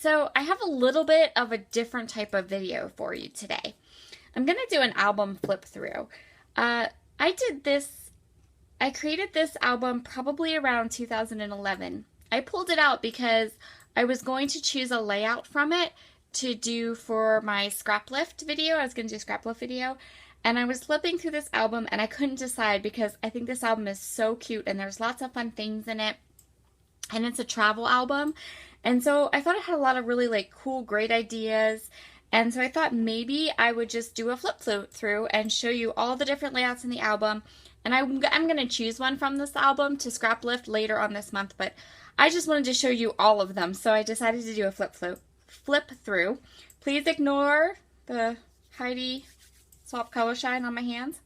So I have a little bit of a different type of video for you today. I'm going to do an album flip through. Uh, I did this, I created this album probably around 2011. I pulled it out because I was going to choose a layout from it to do for my scrap lift video. I was going to do a scrap lift video. And I was flipping through this album and I couldn't decide because I think this album is so cute and there's lots of fun things in it. And it's a travel album. And so I thought it had a lot of really like cool, great ideas. And so I thought maybe I would just do a flip through and show you all the different layouts in the album. And I'm going to choose one from this album to scrap lift later on this month, but I just wanted to show you all of them. So I decided to do a flip through. Please ignore the Heidi Swap Color Shine on my hands.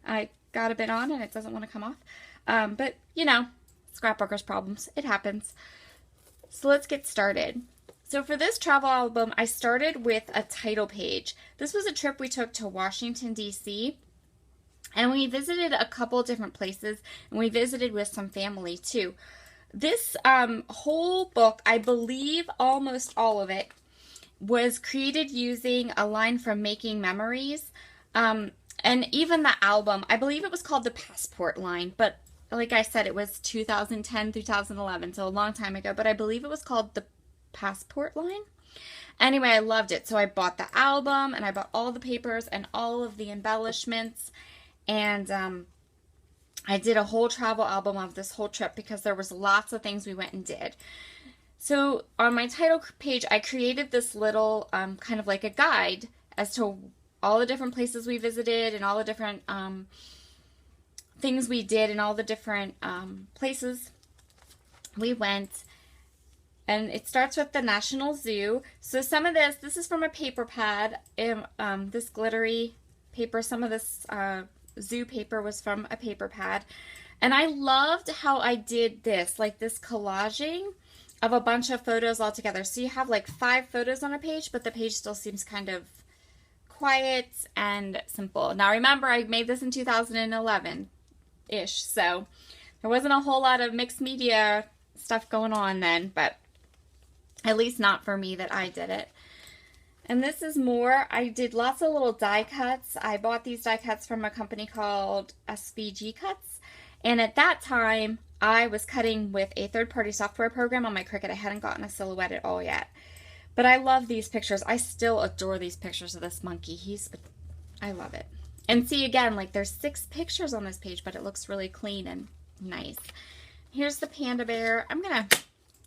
I got a bit on and it doesn't want to come off. But you know, scrapbooker's problems. It happens. So let's get started. So for this travel album, I started with a title page. This was a trip we took to Washington, D.C., and we visited a couple different places, and we visited with some family too. This whole book, I believe almost all of it, was created using a line from Making Memories. And even the album, I believe it was called the Passport line, but like I said, it was 2010 through 2011, so a long time ago, but I believe it was called the Passport line. Anyway, I loved it, so I bought the album, and I bought all the papers and all of the embellishments, and I did a whole travel album of this whole trip because there was lots of things we went and did. So on my title page, I created this little kind of like a guide as to all the different places we visited and all the different things we did and all the different places we went. And it starts with the National Zoo. So some of this is from a paper pad, this glittery paper. Some of this zoo paper was from a paper pad. And I loved how I did this, like this collaging of a bunch of photos all together. So you have like 5 photos on a page, but the page still seems kind of quiet and simple. Now remember, I made this in 2011-ish, so there wasn't a whole lot of mixed media stuff going on then, but at least not for me that I did it. And this is more, I did lots of little die cuts. I bought these die cuts from a company called SVG Cuts, and at that time I was cutting with a third-party software program on my Cricut. I hadn't gotten a silhouette at all yet. But I love these pictures. I still adore these pictures of this monkey. I love it. And see, again, like there's 6 pictures on this page, but it looks really clean and nice. Here's the panda bear. I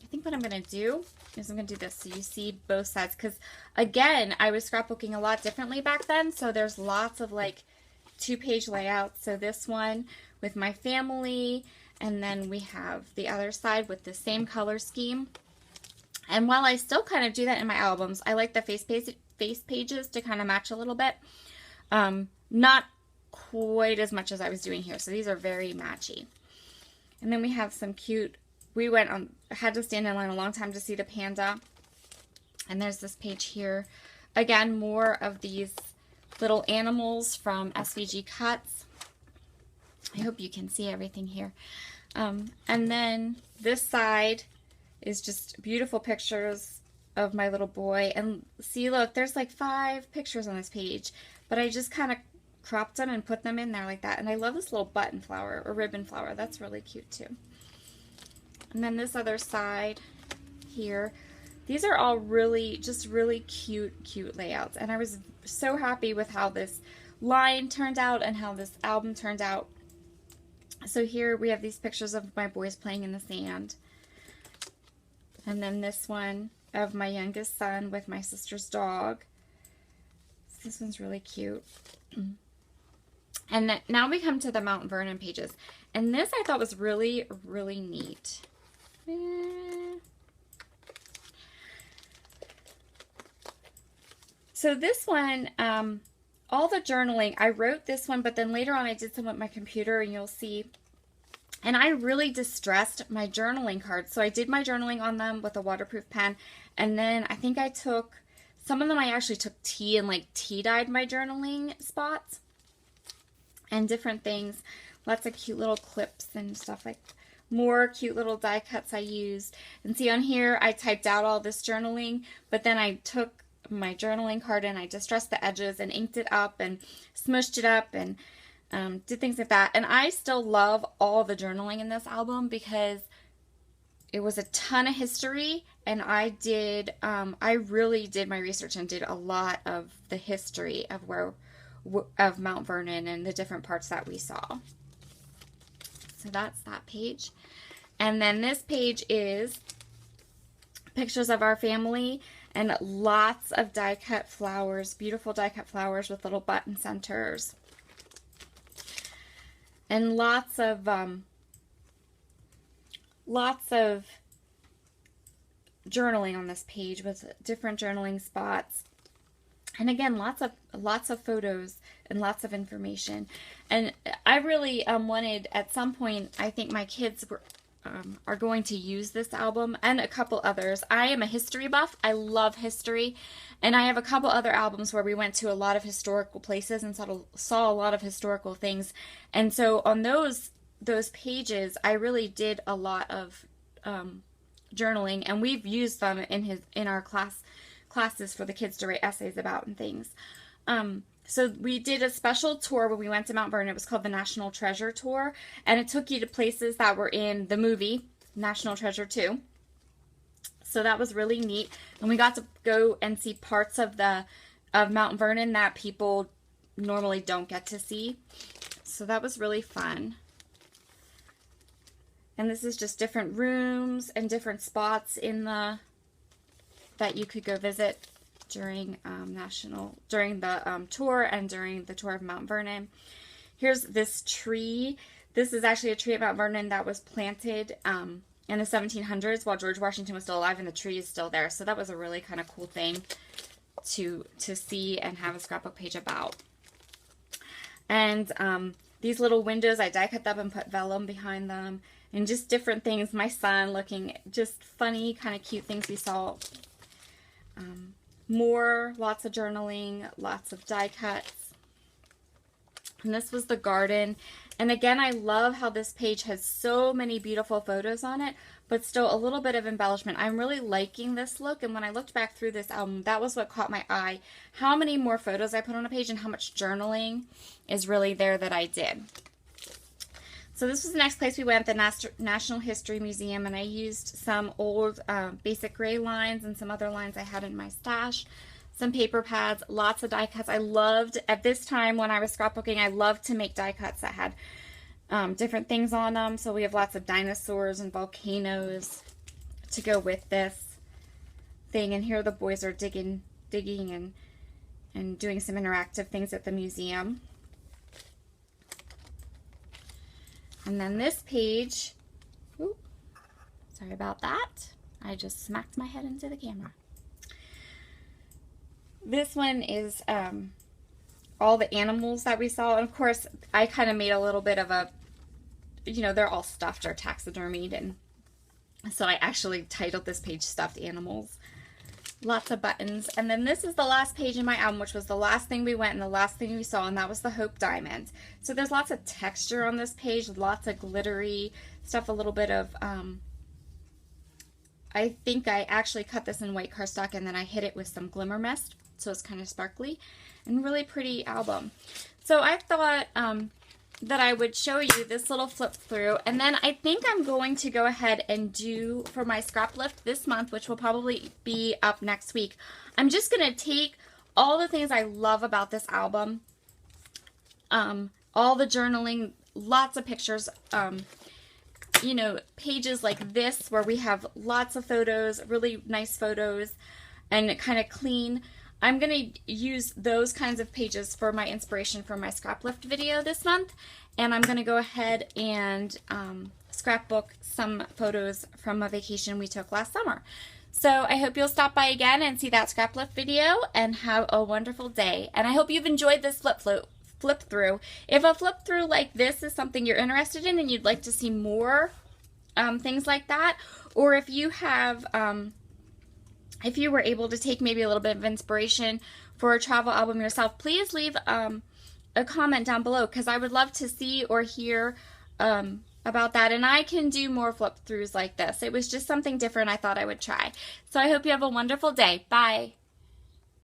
think what I'm going to do is I'm going to do this so you see both sides. Because, again, I was scrapbooking a lot differently back then. So there's lots of like 2-page layouts. So this one with my family. And then we have the other side with the same color scheme. And while I still kind of do that in my albums, I like the face pages to kind of match a little bit. Not quite as much as I was doing here. So these are very matchy. And then we have some cute, had to stand in line a long time to see the panda. And there's this page here. Again, more of these little animals from SVG Cuts. I hope you can see everything here. And then this side is just beautiful pictures of my little boy. And see, look, there's like 5 pictures on this page, but I just kind of cropped them and put them in there like that. And I love this little button flower or ribbon flower. That's really cute too. And then this other side here, these are all really, just really cute layouts. And I was so happy with how this line turned out and how this album turned out. So here we have these pictures of my boys playing in the sand. And then this one of my youngest son with my sister's dog. This one's really cute. And now we come to the Mount Vernon pages. And this I thought was really, really neat. So this one, all the journaling, I wrote this one, but then later on I did some with my computer, and you'll see. And I really distressed my journaling cards. So I did my journaling on them with a waterproof pen. And then I think I took, some of them I actually took tea and like tea dyed my journaling spots. And different things. Lots of cute little clips and stuff like more cute little die cuts I used. And see on here, I typed out all this journaling, but then I took my journaling card and I distressed the edges and inked it up and smushed it up and did things like that. And I still love all the journaling in this album because it was a ton of history, and I really did my research and did a lot of the history of Mount Vernon and the different parts that we saw. So that's that page. And then this page is pictures of our family and lots of die cut flowers, beautiful die cut flowers with little button centers. And lots of journaling on this page with different journaling spots. And again, lots of photos and lots of information. And I really wanted, at some point, I think my kids are going to use this album and a couple others. I am a history buff. I love history. And I have a couple other albums where we went to a lot of historical places and saw a lot of historical things. And so on those pages, I really did a lot of journaling, and we've used them in our classes for the kids to write essays about and things. So we did a special tour when we went to Mount Vernon. It was called the National Treasure Tour, and it took you to places that were in the movie National Treasure 2. So that was really neat, and we got to go and see parts of Mount Vernon that people normally don't get to see. So that was really fun. And this is just different rooms and different spots that you could go visit during the tour and during the tour of Mount Vernon. Here's this tree. This is actually a tree at Mount Vernon that was planted in the 1700s while George Washington was still alive, and the tree is still there. So that was a really kind of cool thing to see and have a scrapbook page about. And these little windows, I die cut them and put vellum behind them. And just different things. My son looking, just funny, kind of cute things we saw. Lots of journaling, lots of die cuts. And this was the garden. And again, I love how this page has so many beautiful photos on it, but still a little bit of embellishment. I'm really liking this look. And when I looked back through this album, that was what caught my eye. How many more photos I put on a page and how much journaling is really there that I did. So this was the next place we went, the National History Museum, and I used some old basic gray lines and some other lines I had in my stash, some paper pads, lots of die cuts. I loved, at this time when I was scrapbooking, I loved to make die cuts that had different things on them. So we have lots of dinosaurs and volcanoes to go with this thing. And here the boys are digging and doing some interactive things at the museum. And then this page, sorry about that. I just smacked my head into the camera. This one is all the animals that we saw. And of course, I kind of made a little bit of a, they're all stuffed or taxidermied. And so I actually titled this page Stuffed Animals. Lots of buttons. And then this is the last page in my album, which was the last thing we went and the last thing we saw, and that was the Hope Diamond. So there's lots of texture on this page, lots of glittery stuff, a little bit of, I think I actually cut this in white cardstock and then I hit it with some glimmer mist, so it's kind of sparkly, and really pretty album. So I thought that I would show you this little flip through, and then I think I'm going to go ahead and do for my scrap lift this month, which will probably be up next week. I'm just going to take all the things I love about this album, all the journaling, lots of pictures, pages like this where we have lots of photos, really nice photos, and kind of clean. I'm going to use those kinds of pages for my inspiration for my scrap lift video this month. And I'm going to go ahead and scrapbook some photos from a vacation we took last summer. So I hope you'll stop by again and see that scrap lift video and have a wonderful day. And I hope you've enjoyed this flip through. If a flip through like this is something you're interested in and you'd like to see more things like that, or if you have... if you were able to take maybe a little bit of inspiration for a travel album yourself, please leave a comment down below, because I would love to see or hear a about that, and I can do more flip throughs like this. It was just something different I thought I would try. So I hope you have a wonderful day. Bye.